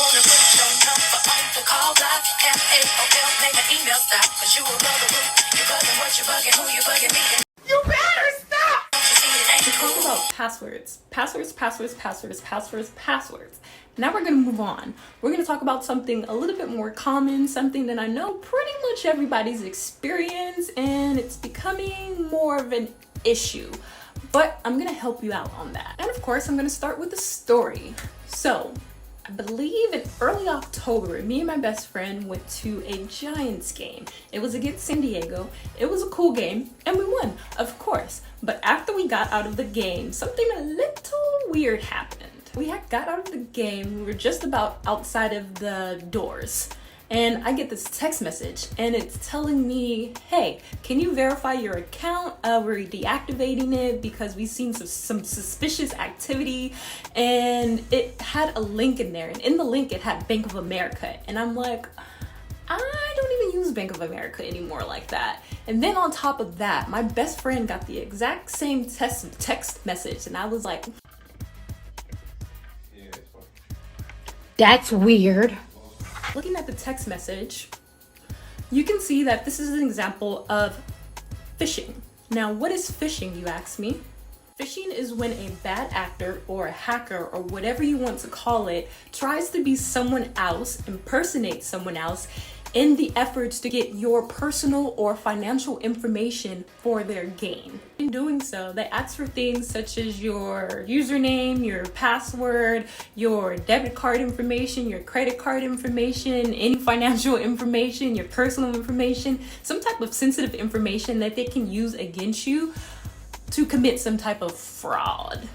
wanna put your number on the call block. MAOL, make an email stop. Cause you a bugaboo. You bugging what you bugging, who you bugging me. You better stop! Don't you see it ain't cool? About passwords. Now we're gonna move on. We're gonna talk about something a little bit more common, something that I know pretty much everybody's experienced, and it's becoming more of an issue. But I'm gonna help you out on that. And of course, I'm gonna start with a story. So, I believe in early October, me and my best friend went to a Giants game. It was against San Diego. It was a cool game, and we won, of course. But after we got out of the game, something a little weird happened. We got out of the game, we were just about outside of the doors. And I get this text message, and it's telling me, hey, can you verify your account? We're deactivating it because we've seen some suspicious activity. And it had a link in there, and in the link it had Bank of America. And I'm like, I don't even use Bank of America anymore like that. And then on top of that, my best friend got the exact same text message, and I was like, that's weird. Looking at the text message, you can see that this is an example of phishing. Now, what is phishing, you ask me? Phishing is when a bad actor or a hacker or whatever you want to call it tries to be someone else, impersonate someone else in the efforts to get your personal or financial information for their gain. In doing so, they ask for things such as your username, your password, your debit card information, your credit card information, any financial information, your personal information, some type of sensitive information that they can use against you to commit some type of fraud.